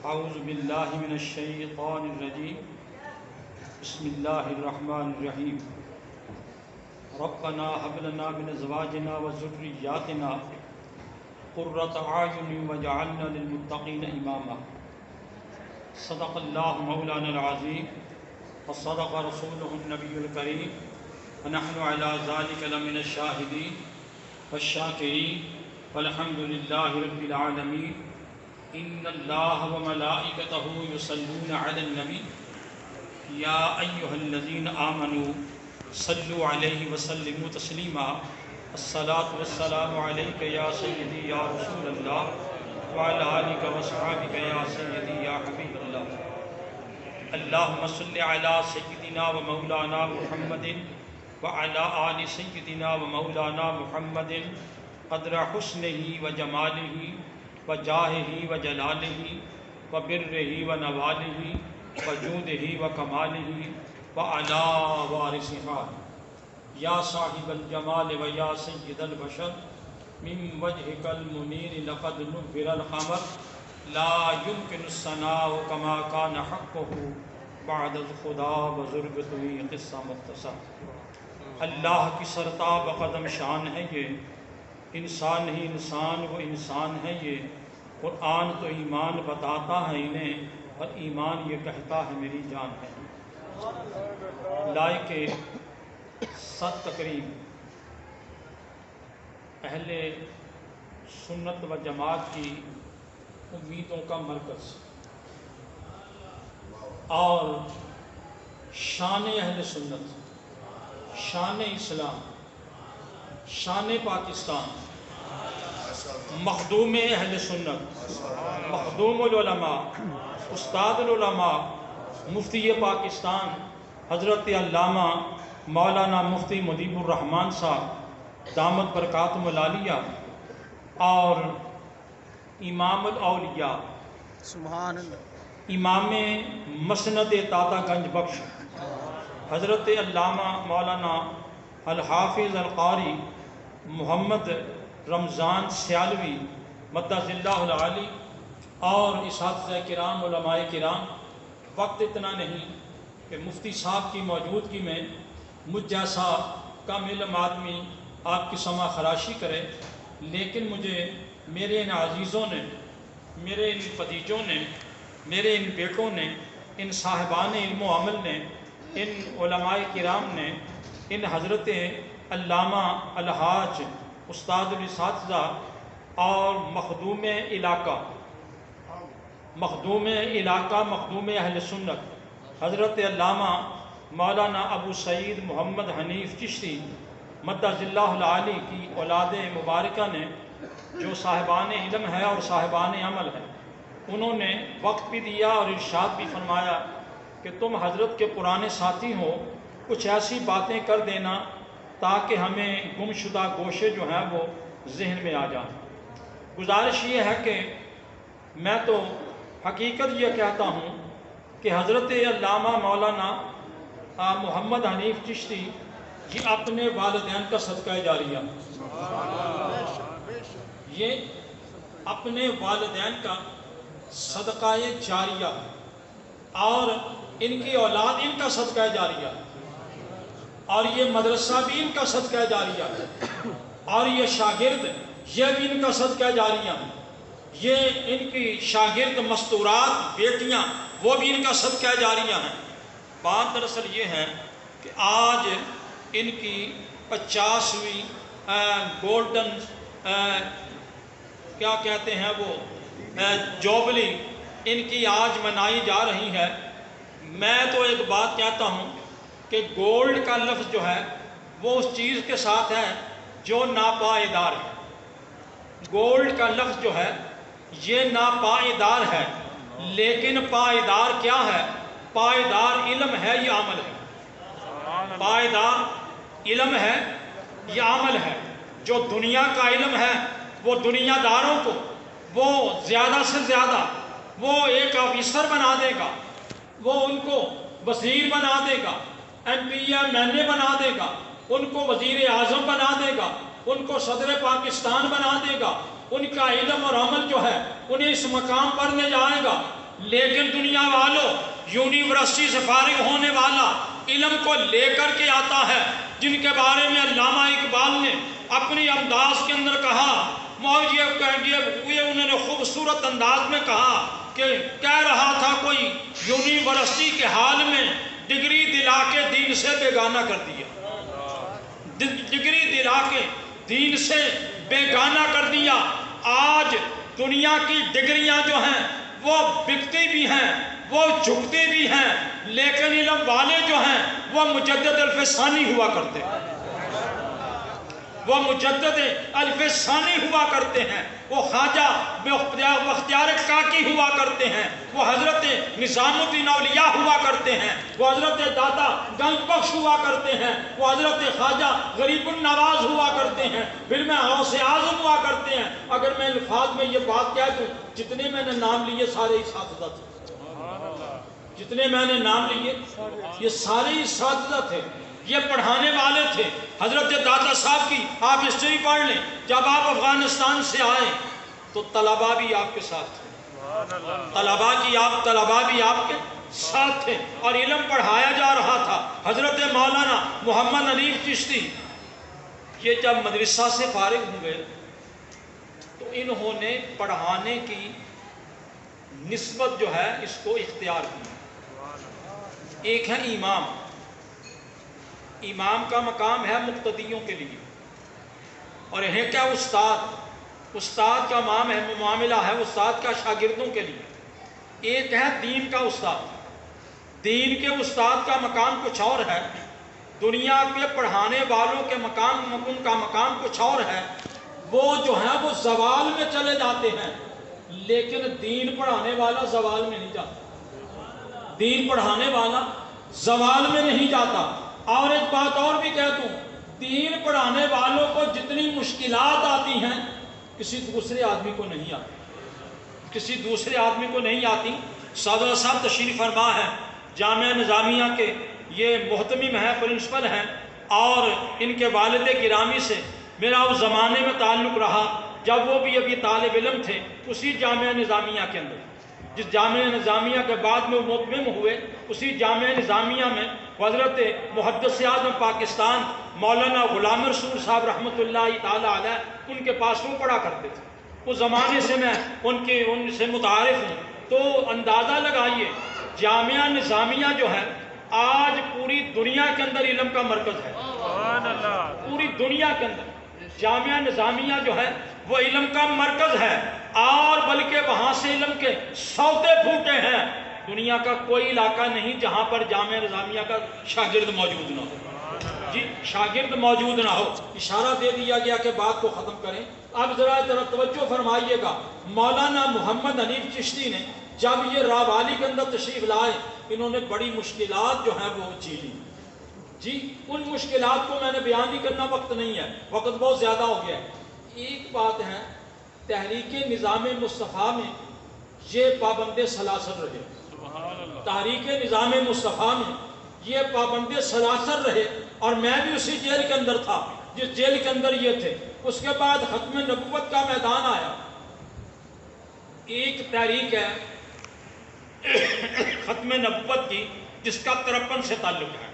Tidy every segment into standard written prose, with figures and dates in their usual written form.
اعوذ باللہ من الشیطان الرجیم بسم اللہ الرحمن الرحیم ربنا هب لنا من ازواجنا وذرياتنا قرة اعین واجعلنا للمتقین اماما صدق اللہ مولانا العظیم وصدق رسولہ النبی الکریم ونحن علی ذلک لمن الشاہدین والشاکرین والحمد للہ رب العالمین ان اللہ وملائکتہ یصلون علی النبی یا ایہا الذین آمنوا صلوا علیہ وسلموا تسلیما الصلاة والسلام علیک یا سیدی یا رسول اللہ وعلی آلک واصحابک یا سیدی یا حبیب اللہ اللہم صل علی سیدنا و مولانا محمد وعلی آل سیدنا و مولانا محمد قدر حسنہ و جمالہ وجاہہ وجلالہ وبرہ ونوالہ وجودہ وکمالہ وعلا وارثہا یا صاحب الجمال و یا سید البشر من وجہک المنیر لقد نور القمر لا يمکن الثناء کما کان حقہ بعد الخدا بزرگتوی قصہ مختصر اللہ کی سرتاب قدم شان ہے یہ انسان ہی انسان وہ انسان ہے یہ قرآن تو ایمان بتاتا ہے انہیں اور ایمان یہ کہتا ہے میری جان ہے لائق صد تقریب اہل سنت و جماعت کی امیدوں کا مرکز اور شان اہل سنت، شان اسلام، شان پاکستان، مخدوم اہل سنت، مخدوم العلماء، استاد العلماء، مفتی پاکستان حضرت علامہ مولانا مفتی مدیب الرحمن صاحب دامت برکاتہم العالیہ اور امام الاولیاء سبحان اللہ امام مسند داتا گنج بخش حضرت علامہ مولانا الحافظ القاری محمد رمضان سیالوی مدد اللہ العالی اور اساتذہ کرام علماء کرام، وقت اتنا نہیں کہ مفتی صاحب کی موجودگی میں مجھ جیسا کم علم آدمی آپ کی سما خراشی کرے، لیکن مجھے میرے ان عزیزوں نے، میرے ان بھتیجوں نے، میرے ان بیٹوں نے، ان صاحبان علم و عمل نے، ان علماء کرام نے، ان حضرت علامہ الحاج استاد الاساتذہ اور مخدوم علاقہ مخدوم اہل سنت حضرت علامہ مولانا ابو سعید محمد حنیف چشتی مدد اللہ العالی کی اولاد مبارکہ نے، جو صاحبان علم ہے اور صاحبان عمل ہے، انہوں نے وقت بھی دیا اور ارشاد بھی فرمایا کہ تم حضرت کے پرانے ساتھی ہو، کچھ ایسی باتیں کر دینا تاکہ ہمیں گم شدہ گوشے جو ہیں وہ ذہن میں آ جائیں۔ گزارش یہ ہے کہ میں تو حقیقت یہ کہتا ہوں کہ حضرت علامہ مولانا محمد حنیف چشتی یہ اپنے والدین کا صدقہ جاریہ، یہ اپنے والدین کا صدقہ جاریہ اور ان کی اولاد ان کا صدقہ جاریہ، اور یہ مدرسہ بھی ان کا صدقہ جاریہ ہے، اور یہ شاگرد یہ بھی ان کا صدقہ جاریہ ہے، یہ ان کی شاگرد مستورات بیٹیاں وہ بھی ان کا صدقہ جاریہ ہیں۔ بات دراصل یہ ہے کہ آج ان کی 50ویں گولڈن کیا کہتے ہیں وہ جوبلی ان کی آج منائی جا رہی ہے۔ میں تو ایک بات کہتا ہوں کہ گولڈ کا لفظ جو ہے وہ اس چیز کے ساتھ ہے جو ناپائیدار ہے۔ گولڈ کا لفظ جو ہے یہ ناپائیدار ہے، لیکن پائیدار کیا ہے؟ پائیدار علم ہے یا عمل ہے؟ پائیدار علم ہے یا عمل ہے؟ جو دنیا کا علم ہے وہ دنیا داروں کو وہ زیادہ سے زیادہ وہ ایک آفیسر بنا دے گا، وہ ان کو وزیر بنا دے گا، ایم پی ایم این اے بنا دے گا، ان کو وزیر اعظم بنا دے گا، ان کو صدر پاکستان بنا دے گا، ان کا علم اور عمل جو ہے انہیں اس مقام پر لے جائے گا، لیکن دنیا والوں یونیورسٹی سے فارغ ہونے والا علم کو لے کر کے آتا ہے، جن کے بارے میں علامہ اقبال نے اپنی انداز کے اندر کہا، یہ انہوں نے خوبصورت انداز میں کہا کہ کہہ رہا تھا کوئی یونیورسٹی کے حال میں ڈگری دلا کے دین سے بیگانہ کر دیا، ڈگری دلا کے دین سے بیگانہ کر دیا۔ آج دنیا کی ڈگریاں جو ہیں وہ بکتی بھی ہیں، وہ جھکتی بھی ہیں، لیکن علم والے جو ہیں وہ مجدد الف ثانی ہوا کرتے ہیں، وہ مجدد الف ثانی ہوا کرتے ہیں، وہ خواجہ بختیار کاکی ہوا کرتے ہیں، وہ حضرت نظام الدین اولیاء ہوا کرتے ہیں، وہ حضرت داتا گنج بخش ہوا کرتے ہیں، وہ حضرت خواجہ غریب النواز ہوا کرتے ہیں، پھر میں غوث اعظم ہوا کرتے ہیں۔ اگر میں الفاظ میں یہ بات کہہ دوں، جتنے میں نے نام لیے سارے اساتذہ تھے، جتنے میں نے نام لیے یہ سارے اساتذہ تھے، یہ پڑھانے والے تھے۔ حضرت داتا صاحب کی آپ ہسٹری پڑھ لیں، جب آپ افغانستان سے آئے تو طلباء بھی آپ کے ساتھ تھے، طلباء بھی آپ کے ساتھ تھے اور علم پڑھایا جا رہا تھا۔ حضرت مولانا محمد حنیف چشتی یہ جب مدرسہ سے فارغ ہوئے تو انہوں نے پڑھانے کی نسبت جو ہے اس کو اختیار کی۔ ایک ہے امام، امام کا مقام ہے مقتدیوں کے لیے، اور ہے کیا استاد، استاد کا معاملہ ہے استاد کا شاگردوں کے لیے۔ ایک ہے دین کا استاد، دین کے استاد کا مقام کچھ اور ہے، دنیا کے پڑھانے والوں کے مقام، ان کا مقام کچھ اور ہے، وہ جو ہے وہ زوال میں چلے جاتے ہیں، لیکن دین پڑھانے والا زوال میں نہیں جاتا، دین پڑھانے والا زوال میں نہیں جاتا۔ اور ایک بات اور بھی کہہ دوں، دین پڑھانے والوں کو جتنی مشکلات آتی ہیں کسی دوسرے آدمی کو نہیں آتی، کسی دوسرے آدمی کو نہیں آتی۔ صدر صاحب تشریف فرما ہے، جامعہ نظامیہ کے یہ محتمم ہیں، پرنسپل ہیں، اور ان کے والد گرامی سے میرا اس زمانے میں تعلق رہا جب وہ بھی ابھی طالب علم تھے اسی جامعہ نظامیہ کے اندر، جس جامعہ نظامیہ کے بعد میں وہ متمم ہوئے، اسی جامعہ نظامیہ میں حضرت محدث اعظم پاکستان مولانا غلام رسول صاحب رحمۃ اللہ تعالیٰ علیہ ان کے پاس وہ پڑھا کرتے تھے۔ اس زمانے سے میں ان سے متعارف ہوں، تو اندازہ لگائیے جامعہ نظامیہ جو ہے آج پوری دنیا کے اندر علم کا مرکز ہے، پوری دنیا کے اندر جامعہ نظامیہ جو ہے وہ علم کا مرکز ہے، اور بلکہ وہاں سے علم کے سوتے پھوٹے ہیں۔ دنیا کا کوئی علاقہ نہیں جہاں پر جامعہ نظامیہ کا شاگرد موجود نہ ہو، جی شاگرد موجود نہ ہو۔ اشارہ دے دیا گیا کہ بات کو ختم کریں۔ اب ذرا توجہ فرمائیے گا، مولانا محمد حنیف چشتی نے جب یہ راوالی کے اندر تشریف لائے، انہوں نے بڑی مشکلات جو ہیں وہ جھیلی، جی ان مشکلات کو میں نے بیان بھی کرنا وقت نہیں ہے، وقت بہت زیادہ ہو گیا ہے۔ ایک بات ہے، تحریک نظام مصطفیٰ میں یہ پابند سلاسل رہے، تحریک نظام مصطفیٰ میں یہ پابند سلاسل رہے، اور میں بھی اسی جیل کے اندر تھا جس جیل کے اندر یہ تھے۔ اس کے بعد ختم نبوت کا میدان آیا، ایک تحریک ہے ختم نبوت کی جس کا 53 سے تعلق ہے۔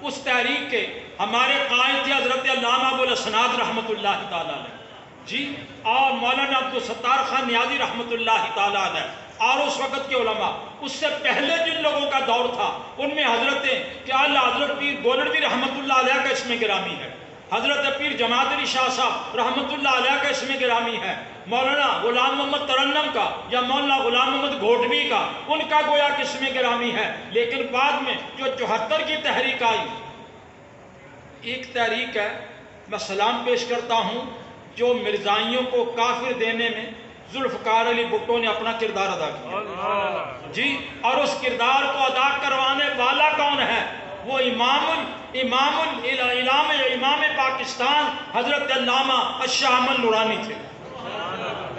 اس تحریک کے ہمارے قائد تھے حضرت علامہ ابوالاسناد رحمۃ اللہ تعالیٰ علیہ، جی اور مولانا عبدالستار خان نیازی رحمۃ اللہ تعالیٰ علیہ، اور اس وقت کے علماء۔ اس سے پہلے جن لوگوں کا دور تھا ان میں حضرت حضرت پیر گولڑوی رحمۃ اللہ علیہ کا اسم گرامی ہے، حضرت پیر جماعت علی شاہ صاحب رحمۃ اللہ علیہ کا اسم گرامی ہے، مولانا غلام محمد ترنم کا یا مولانا غلام محمد گھوٹوی کا ان کا گویا کہ اسم گرامی ہے۔ لیکن بعد میں جو 74 کی تحریک آئی، ایک تحریک ہے، میں سلام پیش کرتا ہوں، جو مرزائیوں کو کافر دینے میں ذوالفقار علی بھٹو نے اپنا کردار ادا کیا، جی اور اس کردار کو ادا کروانے والا کون ہے؟ وہ امام پاکستان حضرت علامہ الشاہ احمد نورانی تھے،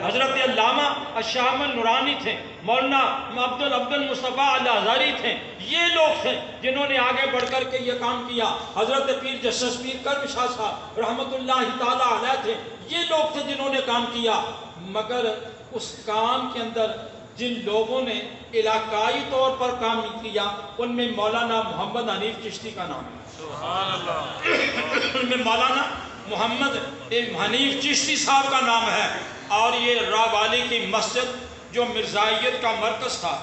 حضرت علامہ الشاہ احمد نورانی تھے، مولانا عبد المصطفیٰ الازہری تھے۔ یہ لوگ تھے جنہوں نے آگے بڑھ کر کے یہ کام کیا۔ حضرت پیر جسس پیر کرم شاہ صاحب رحمۃ اللہ تعالیٰ علیہ تھے، یہ لوگ تھے جنہوں نے کام کیا، مگر اس کام کے اندر جن لوگوں نے علاقائی طور پر کام کیا ان میں مولانا محمد حنیف چشتی کا نام ہے. سبحان اللہ. ان میں مولانا محمد حنیف چشتی صاحب کا نام ہے. اور یہ راوالی کی مسجد جو مرزائیت کا مرکز تھا،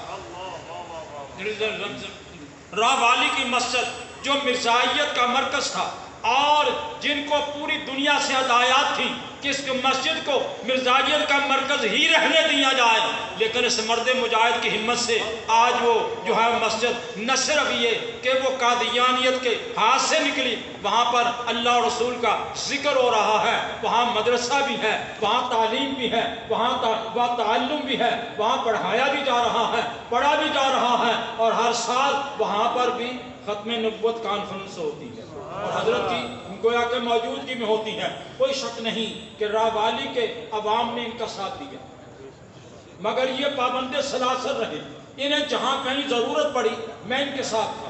راوالی کی مسجد جو مرزائیت کا مرکز تھا، اور جن کو پوری دنیا سے ہدایات تھی کہ اس مسجد کو مرزائیت کا مرکز ہی رہنے دیا جائے، لیکن اس مرد مجاہد کی ہمت سے آج وہ جو ہے مسجد نہ صرف یہ کہ وہ قادیانیت کے ہاتھ سے نکلی، وہاں پر اللہ اور رسول کا ذکر ہو رہا ہے، وہاں مدرسہ بھی ہے، وہاں تعلیم بھی ہے، وہاں تعلم بھی ہے، وہاں پڑھایا بھی جا رہا ہے، پڑھا بھی جا رہا ہے، اور ہر سال وہاں پر بھی ختم نبوت کانفرنس ہوتی ہے اور حضرت کی گویا کہ موجودگی میں ہوتی ہے. کوئی شک نہیں کہ راوالی کے عوام نے ان کا ساتھ دیا، مگر یہ پابند سلاسل رہے. انہیں جہاں کہیں ضرورت پڑی میں ان کے ساتھ تھا.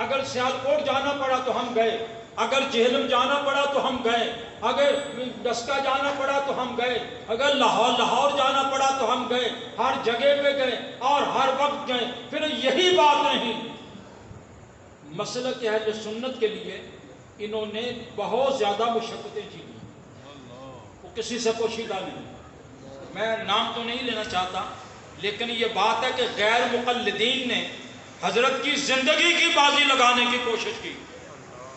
اگر سیالکوٹ جانا پڑا تو ہم گئے، اگر جہلم جانا پڑا تو ہم گئے، اگر ڈسکا جانا پڑا تو ہم گئے، اگر لاہور جانا پڑا تو ہم گئے. ہر جگہ پہ گئے اور ہر وقت گئے. پھر یہی بات نہیں، مسلک اہل سنت کے لیے انہوں نے بہت زیادہ مشقتیں جی لی. وہ کسی سے پوشیدہ نہیں. میں نام تو نہیں لینا چاہتا، لیکن یہ بات ہے کہ غیر مقلدین نے حضرت کی زندگی کی بازی لگانے کی کوشش کی،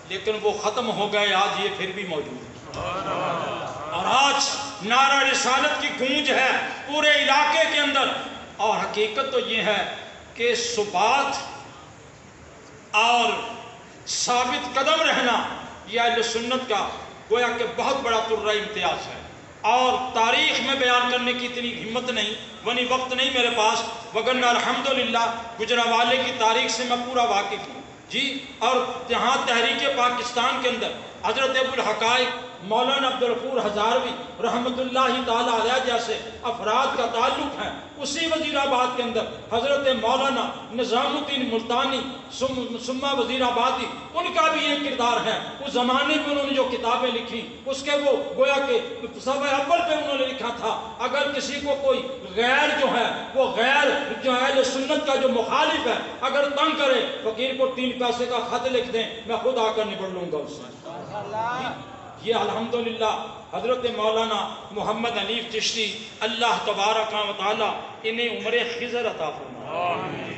لیکن وہ ختم ہو گئے. آج یہ پھر بھی موجود ہے، اور آج نعرہ رسالت کی گونج ہے پورے علاقے کے اندر. اور حقیقت تو یہ ہے کہ ثبات اور ثابت قدم رہنا یہ اہل سنت کا گویا کہ بہت بڑا ترہ امتیاز ہے. اور تاریخ میں بیان کرنے کی اتنی ہمت نہیں، ونی وقت نہیں میرے پاس، وگرنہ الحمدللہ گجرانوالے کی تاریخ سے میں پورا واقف ہوں جی. اور جہاں تحریک پاکستان کے اندر حضرت ابو الحقائق مولانا عبدالغفور ہزاروی رحمت اللہ تعالیٰ علیہ جیسے افراد کا تعلق ہے، اسی وزیر آباد کے اندر حضرت مولانا نظام الدین ملتانی سما وزیر آبادی، ان کا بھی ایک کردار ہے. اس زمانے میں انہوں نے جو کتابیں لکھی اس کے وہ گویا کہ صفحہ اول پہ انہوں نے لکھا تھا، اگر کسی کو کوئی غیر جو ہے وہ غیر جو اہل سنت کا جو مخالف ہے اگر تنگ کرے، فقیر کو 3 پیسے کا خط لکھ دیں، میں خود آ کر نبڑ لوں گا اس سے. یہ الحمدللہ حضرت مولانا محمد حنیف چشتی اللہ تبارک و تعالی انہیں عمر خضر عطا فرمائے.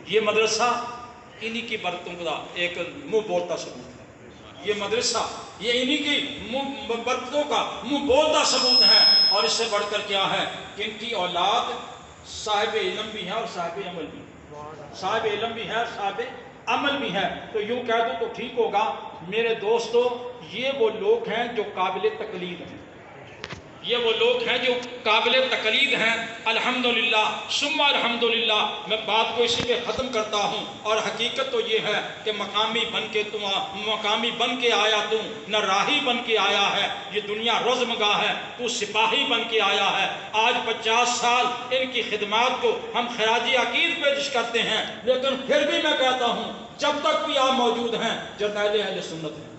یہ مدرسہ انہی کی برکتوں کا ایک منہ بولتا ثبوت ہے. یہ مدرسہ یہ انہی کی برکتوں کا منہ بولتا ثبوت ہے. اور اس سے بڑھ کر کیا ہے کہ ان کی اولاد صاحب علم بھی ہے اور صاحب عمل بھی ہے. صاحب علم بھی ہے اور صاحب عمل بھی ہے. تو یوں کہہ دوں تو ٹھیک ہوگا میرے دوستو، یہ وہ لوگ ہیں جو قابل تقلید ہیں. یہ وہ لوگ ہیں جو قابل تقلید ہیں. الحمدللہ ثم الحمدللہ. میں بات کو اسی پہ ختم کرتا ہوں. اور حقیقت تو یہ ہے کہ مقامی بن کے آیا تو نہ راہی بن کے آیا ہے. یہ دنیا رزمگاہ ہے، تو سپاہی بن کے آیا ہے. آج 50 سال ان کی خدمات کو ہم خراج عقید پیش کرتے ہیں، لیکن پھر بھی میں کہتا ہوں جب تک بھی آپ موجود ہیں جرنیل اہل سنت ہیں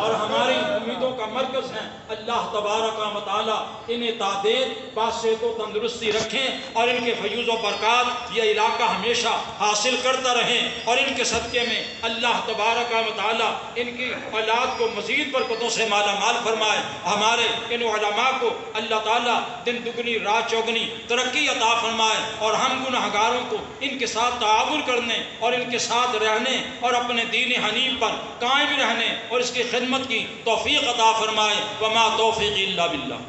اور ہماری امیدوں کا مرکز ہیں. اللہ تبارک و تعالی انہیں تعدید بصحت و تندرستی رکھیں اور ان کے فیوض و برکات یہ علاقہ ہمیشہ حاصل کرتا رہیں. اور ان کے صدقے میں اللہ تبارک و تعالی ان کی اولاد کو مزید برکتوں سے مالا مال فرمائے. ہمارے ان علماء کو اللہ تعالی دن دگنی رات چوگنی ترقی عطا فرمائے، اور ہم گنہگاروں کو ان کے ساتھ تعاون کرنے اور ان کے ساتھ رہنے اور اپنے دین حنیف پر قائم رہنے اور اس کی خدمت کی توفیق عطا فرمائے. وما توفیق الا باللہ.